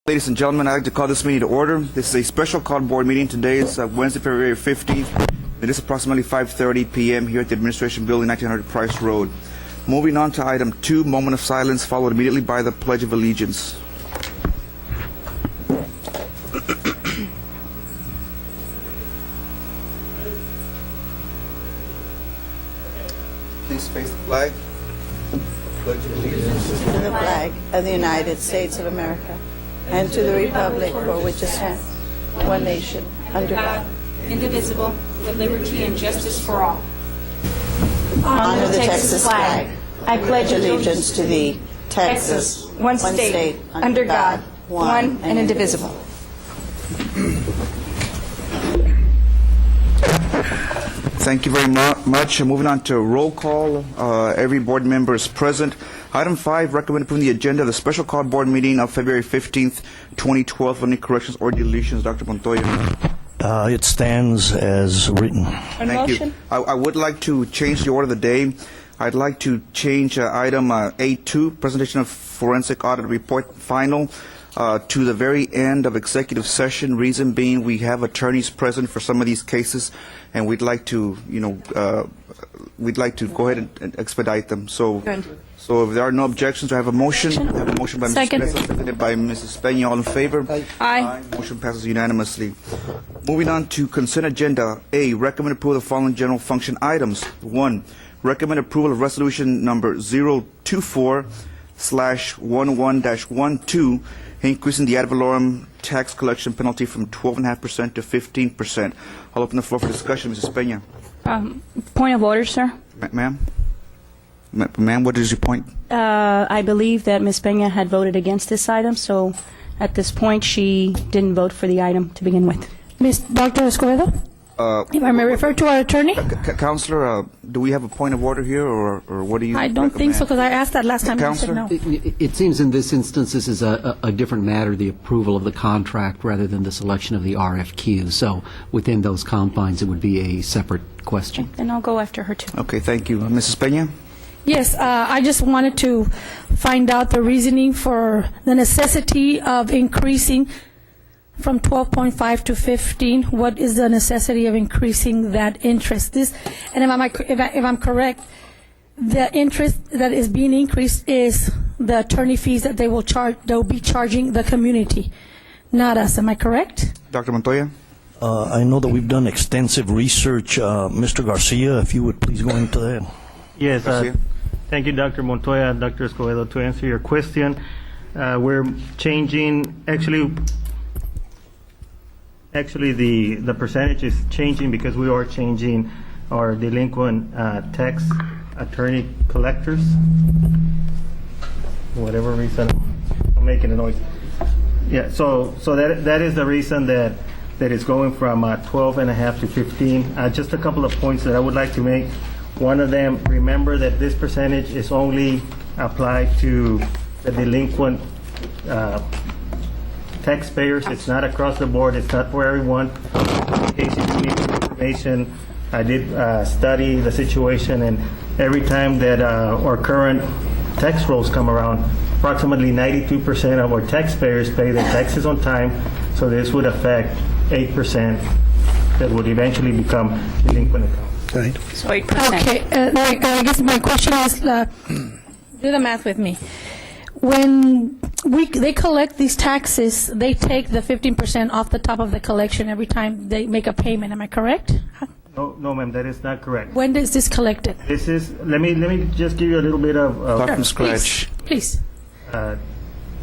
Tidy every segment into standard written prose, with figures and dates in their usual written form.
Ladies and gentlemen, I'd like to call this meeting to order. This is a special called board meeting. Today is Wednesday, February 15th. It is approximately 5:30 p.m. here at the Administration Building, 1900 Price Road. Moving on to item 2, moment of silence, followed immediately by the Pledge of Allegiance. Please face the flag. Pledge of allegiance to the flag of the United States of America and to the republic for which it stands, one nation, under God, indivisible, with liberty and justice for all. Honor the Texas flag. I pledge Allegiance to thee, Texas, one state, under God, one and indivisible. Thank you very much. Moving on to roll call. Every board member is present. Item 5, recommend approving the agenda of the special called board meeting of February 15th, 2012. Any corrections or deletions, Dr. Montoya? It stands as written. Thank you. I would like to change the order of the day. I'd like to change item A2, presentation of forensic audit report final, to the very end of executive session. Reason being, we have attorneys present for some of these cases, and we'd like to, we'd like to go ahead and expedite them. So if there are no objections, I have a motion. I have a motion by Mrs. Mesa, seconded by Mrs. Peña. All in favor? Aye. Motion passes unanimously. Moving on to consent agenda. A, recommend approval of the following general function items. 1, recommend approval of resolution number 024/11-12, increasing the ad valorem tax collection penalty from 12.5% to 15%. I'll open the floor for discussion. Mrs. Peña. Point of order, sir. Ma'am? Ma'am, what is your point? I believe that Ms. Peña had voted against this item, so at this point she didn't vote for the item to begin with. Dr. Escobedo? If I may refer to our attorney? Counselor, do we have a point of order here, or what do you I don't think so, because I asked that last time and you said no. It seems in this instance this is a different matter, the approval of the contract rather than the selection of the RFQ. So within those confines, it would be a separate question. Then I'll go after her too. Okay, thank you. Mrs. Peña? Yes, I just wanted to find out the reasoning for the necessity of increasing from 12.5 to 15. What is the necessity of increasing that interest? If I'm correct, the interest that is being increased is the attorney fees that they will be charging the community, not us. Am I correct? Dr. Montoya? I know that we've done extensive research. Mr. Garcia, if you would please go into that. Yes, Garcia? thank you, Dr. Montoya, Dr. Escobedo. To answer your question, we're changing, actually the percentage is changing because we are changing our delinquent tax attorney collectors. For whatever reason, I'm making a noise. Yeah, so that is the reason that is going from 12.5 to 15. Just a couple of points that I would like to make. One of them, remember that this percentage is only applied to the delinquent taxpayers. It's not across the board. It's not for everyone. In case you need information, I did study the situation, and every time that our current tax rolls come around, approximately 92% of our taxpayers pay their taxes on time, so this would affect 8% that would eventually become delinquent accounts. Right. So 8%. Okay, I guess my question is, do the math with me. When they collect these taxes, they take the 15% off the top of the collection every time they make a payment. Am I correct? No, ma'am, that is not correct. When is this collected? This is, let me just give you a little bit of Start from scratch. Please.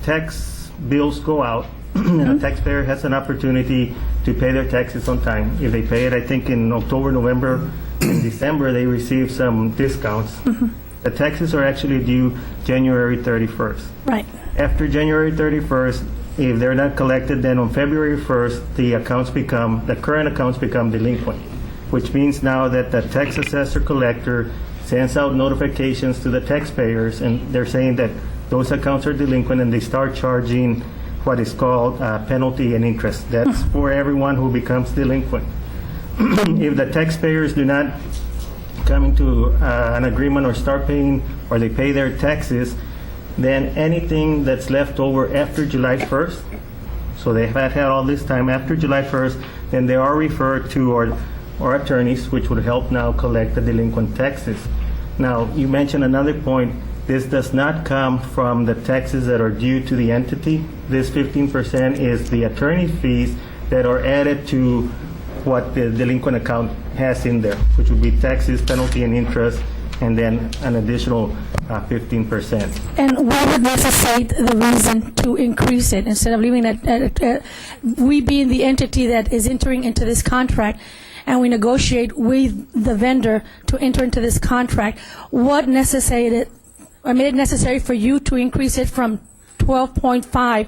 tax bills go out, and a taxpayer has an opportunity to pay their taxes on time. If they pay it, I think in October, November, and December, they receive some discounts. The taxes are actually due January 31st. Right. After January 31st, if they're not collected, then on February 1st, the current accounts become delinquent, which means now that the tax assessor collector sends out notifications to the taxpayers, and they're saying that those accounts are delinquent, and they start charging what is called penalty and interest. That's for everyone who becomes delinquent. If the taxpayers do not come into an agreement or start paying, or they pay their taxes, then anything that's left over after July 1st So they have had all this time after July 1st, then they are referred to our attorneys, which would help now collect the delinquent taxes. Now, you mentioned another point. This does not come from the taxes that are due to the entity. This 15% is the attorney fees that are added to what the delinquent account has in there, which would be taxes, penalty, and interest, and then an additional 15%. And what would necessitate the reason to increase it instead of leaving it, we being the entity that is entering into this contract, and we negotiate with the vendor to enter into this contract, what necessitated or made it necessary for you to increase it from 12.5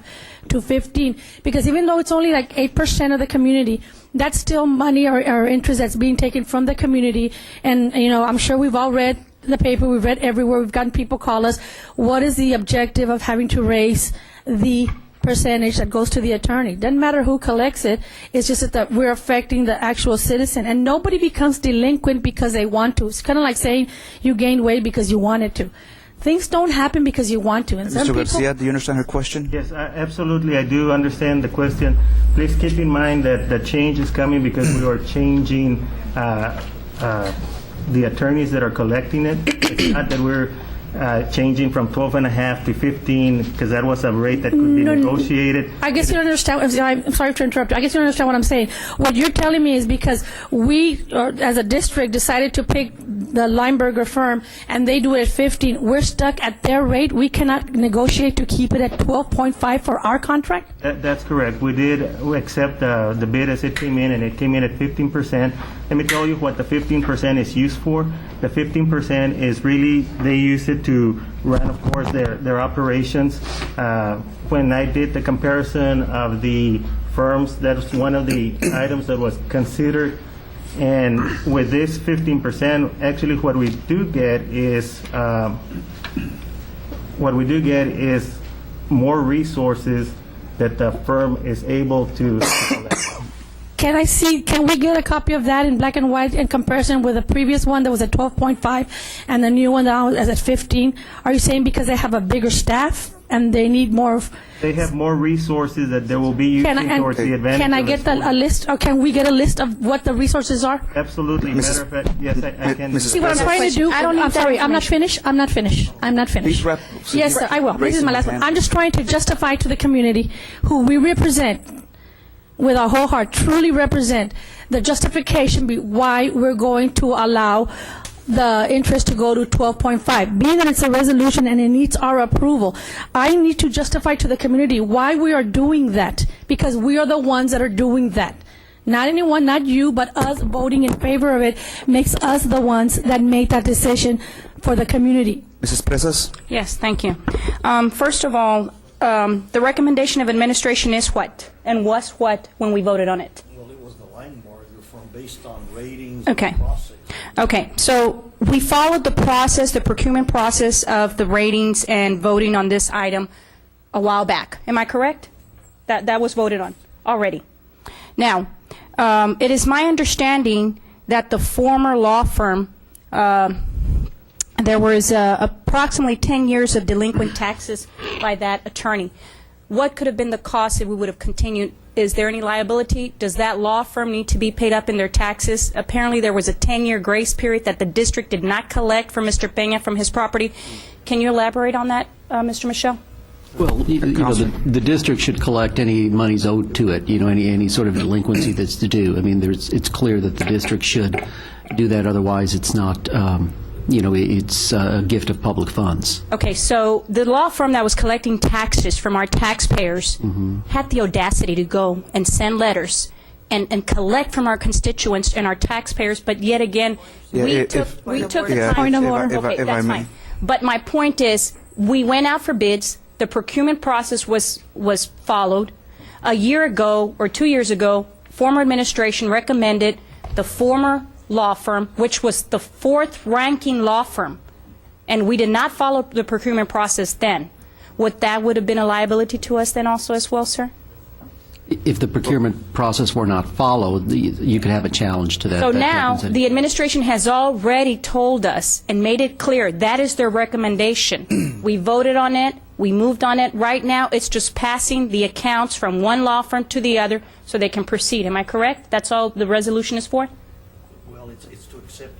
to 15? Because even though it's only like 8% of the community, that's still money or interest that's being taken from the community. And, you know, I'm sure we've all read the paper, we've read everywhere, we've gotten people call us. What is the objective of having to raise the percentage that goes to the attorney? Doesn't matter who collects it, it's just that we're affecting the actual citizen. And nobody becomes delinquent because they want to. It's kind of like saying you gained weight because you wanted to. Things don't happen because you want to. And some Mr. people, Garcia, do you understand her question? Yes, absolutely. I do understand the question. Please keep in mind that the change is coming because we are changing the attorneys that are collecting it. It's not that we're changing from 12.5 to 15 because that was a rate that could be negotiated. I guess you don't understand. I'm sorry to interrupt you. I guess you don't understand what I'm saying. What you're telling me is because we, as a district, decided to pick the Lineberger firm and they do it at 15. We're stuck at their rate. We cannot negotiate to keep it at 12.5 for our contract? That's correct. We accept the bid as it came in, and it came in at 15%. Let me tell you what the 15% is used for. The 15% is really, they use it to run, of course, their operations. When I did the comparison of the firms, that's one of the items that was considered. And with this 15%, actually what we do get is more resources that the firm is able to collect. Can we get a copy of that in black and white in comparison with the previous one that was at 12.5 and the new one that was at 15? Are you saying because they have a bigger staff and they need more? They have more resources that they will be using towards the advantage. Can I get a list, or can we get a list of what the resources are? Absolutely. Matter of fact, yes, I can. See what I'm trying to do? I'm sorry, I'm not finished. Please wrap. Yes, sir, I will. This is my last one. I'm just trying to justify to the community who we represent with our whole heart, truly represent the justification why we're going to allow the interest to go to 12.5. Being that it's a resolution and it needs our approval, I need to justify to the community why we are doing that, because we are the ones that are doing that. Not anyone, not you, but us voting in favor of it makes us the ones that make that decision for the community. Mrs. Presas? Yes, thank you. First of all, the recommendation of administration is what? And was what when we voted on it? Well, it was the Lineberger firm based on ratings Okay. and process. Okay, so we followed the process, the procurement process of the ratings and voting on this item a while back. Am I correct? That was voted on already. Now, it is my understanding that the former law firm, there was approximately 10 years of delinquent taxes by that attorney. What could have been the cost if we would have continued? Is there any liability? Does that law firm need to be paid up in their taxes? Apparently there was a 10-year grace period that the district did not collect from Mr. Peña from his property. Can you elaborate on that, Mr. Michel? Well, you know, the district should collect any monies owed to it, you know, any sort of delinquency that's due. I mean, it's clear that the district should do that, otherwise it's not, you know, it's a gift of public funds. Okay, so the law firm that was collecting taxes from our taxpayers had the audacity to go and send letters and collect from our constituents and our taxpayers, but yet again, we took the time. Point of order. Okay, if I that's may. fine. But my point is, we went out for bids, the procurement process was followed. A year ago, or 2 years ago, former administration recommended the former law firm, which was the fourth-ranking law firm, and we did not follow the procurement process then. Would have been a liability to us then also as well, sir? If the procurement process were not followed, you could have a challenge to that. So that now, happens. the administration has already told us and made it clear that is their recommendation. We voted on it, We moved on it. Right now, it's just passing the accounts from one law firm to the other so they can proceed. Am I correct? That's all the resolution is for? Well, it's to accept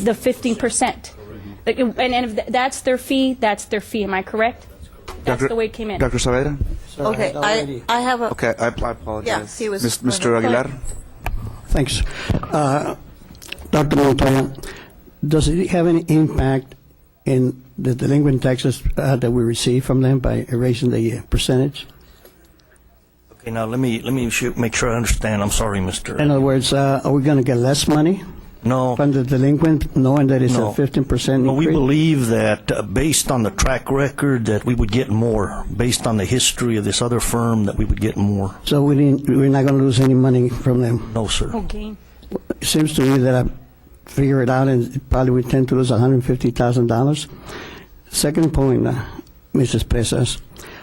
The 15%. And if that's their fee, that's their fee. Am I correct? That's the way it came in. Dr. Saavedra? Okay, I have a, Okay, I apologize. Yeah, he was- Mr. Aguilar? Thanks. Dr. Montoya, does it have any impact in the delinquent taxes that we receive from them by raising the percentage? Okay, now let me make sure I understand. I'm sorry, Mr. In other words, are we going to get less money No. from the delinquent, knowing that it's No. a 15% No, we increase? believe that based on the track record that we would get more. Based on the history of this other firm, that we would get more. So we're not going to lose any money from them? No, sir. Okay. It seems to me that I figure it out, and probably we tend to lose $150,000. Second point, Mrs. Pesas,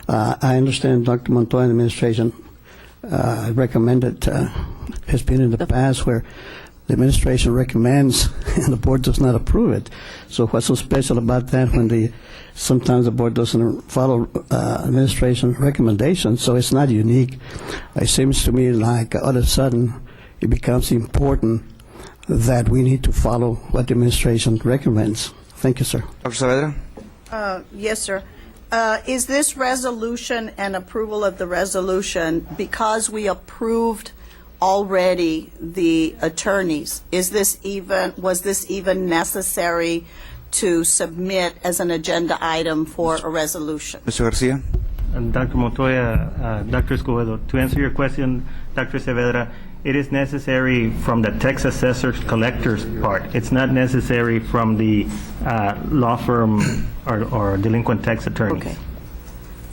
I understand Dr. Montoya administration recommended, has been in the past where the administration recommends and the board does not approve it. So what's so special about that when sometimes the board doesn't follow administration recommendations? So it's not unique. It seems to me like all of a sudden it becomes important that we need to follow what the administration recommends. Thank you, sir. Dr. Saavedra? yes, sir. Is this resolution and approval of the resolution because we approved already the attorneys? Was this even necessary to submit as an agenda item for a resolution? Mr. Garcia? And Dr. Montoya, Dr. Escobedo, to answer your question, Dr. Saavedra, it is necessary from the tax assessor's collector's part. It's not necessary from the law firm or delinquent tax attorneys. Okay.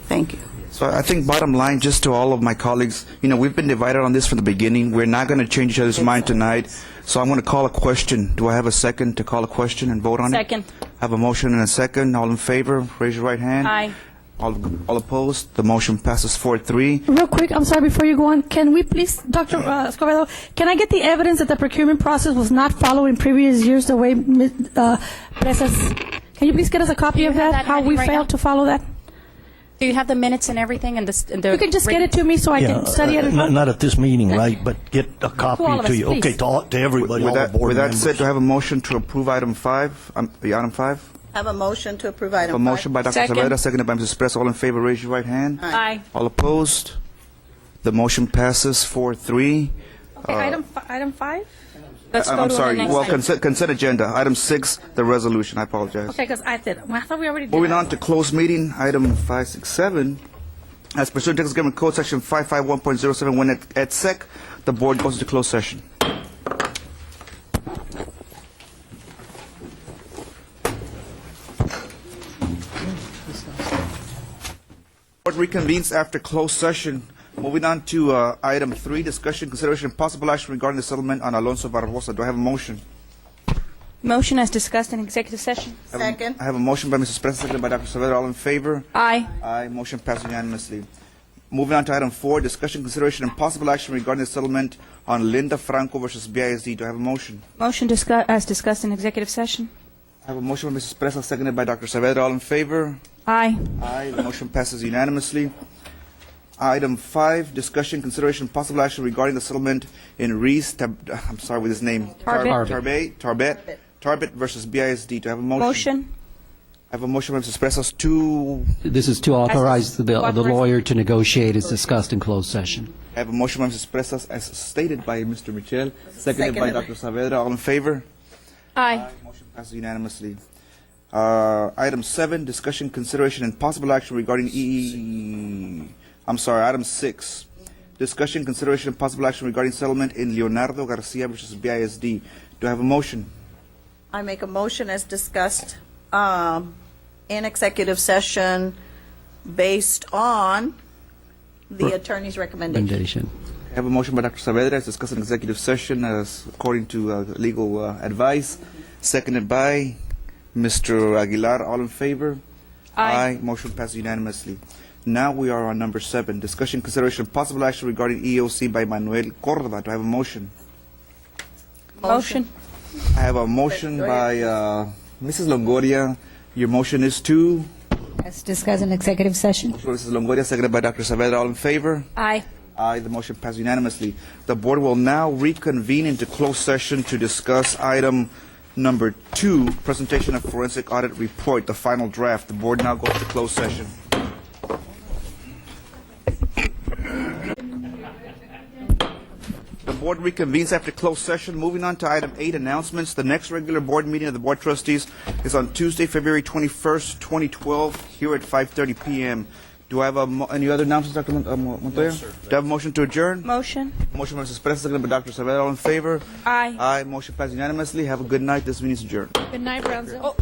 Thank you. So I think bottom line, just to all of my colleagues, we've been divided on this from the beginning. We're not going to change each other's mind tonight. So I'm going to call a question. Do I have a second to call a question and vote on it? Second. I have a motion and a second. All in favor, raise your right hand. Aye. All opposed? The motion passes 4-3. Real quick, I'm sorry, before you go on, can we please, Dr. Escobedo, can I get the evidence that the procurement process was not followed in previous years the way Presas? Can you please get us a copy of have that, that how handy we right failed now? to follow that? Do you have the minutes and everything? And the You can just get it to me so I can study it. Not at this meeting, right? But get a copy all of to us, you. please. Okay, to everybody, all the board With that members. said, do I have a motion to approve item 5? Item 5? Have a motion to approve item A 5. motion by Dr. Second. Saavedra, seconded by Mrs. Press. All in favor, raise your right hand. Aye. All opposed? The motion passes 4-3. Okay, item 5? Let's go I'm to sorry. the next Well, item. consent agenda. Item 6, the resolution. I apologize. Okay, because I thought we already did Moving that. on to closed meeting, item 567. As pursuant to Texas Government Code Section 551.07, when at SEC, the board goes into closed session. Board reconvenes after closed session. Moving on to item 3, discussion, consideration, and possible action regarding the settlement on Alonso Barbosa. Do I have a motion? Motion as discussed in executive session. Second. I have a motion by Mrs. Press, seconded by Dr. Saavedra. All in favor? Aye. Aye. Motion passed unanimously. Moving on to item 4, discussion, consideration, and possible action regarding the settlement on Linda Franco versus BISD. Do I have a motion? Motion as discussed in executive session. I have a motion by Mrs. Presa, seconded by Dr. Saavedra. All in favor? Aye. Aye. The motion passes unanimously. Item 5, discussion, consideration, and possible action regarding the settlement in Reese, I'm sorry with his name. Tarbet versus BISD. Do I have a motion? Motion. I have a motion by Mrs. Presas to, This is to authorize the Authorize- lawyer to negotiate as discussed in closed session. I have a motion by Mrs. Presas as stated by Mr. Michel, seconded by Seconded. Dr. Saavedra. All in favor? Aye. Motion passes unanimously. Item 7, discussion, consideration, and possible action regarding item 6, discussion, consideration, and possible action regarding settlement in Leonardo Garcia versus BISD. Do I have a motion? I make a motion as discussed in executive session based on the attorney's recommendation. Recommendation. I have a motion by Dr. Saavedra as discussed in executive session as according to legal advice, seconded by Mr. Aguilar. All in favor? Aye. Motion passes unanimously. Now we are on number 7, discussion, consideration, possible action regarding EOC by Manuel Cordova. Do I have a motion? Motion. I have a motion by Mrs. Longoria. Your motion is to? as discussed in executive session. Motion by Mrs. Longoria, seconded by Dr. Saavedra. All in favor? Aye. Aye, the motion passes unanimously. The board will now reconvene into closed session to discuss item number 2, presentation of forensic audit report, the final draft. The board now goes to closed session. The board reconvenes after closed session. Moving on to item 8, announcements. The next regular board meeting of the Board of Trustees is on Tuesday, February 21st, 2012, here at 5:30 p.m. Do I have any other announcements, Dr. Montoya? Do I have a motion to adjourn? Motion. Motion by Mrs. Perez, seconded by Dr. Saavedra. All in favor? Aye. Aye. Motion passed unanimously. Have a good night. This meeting is adjourned. Good night, Brownsville.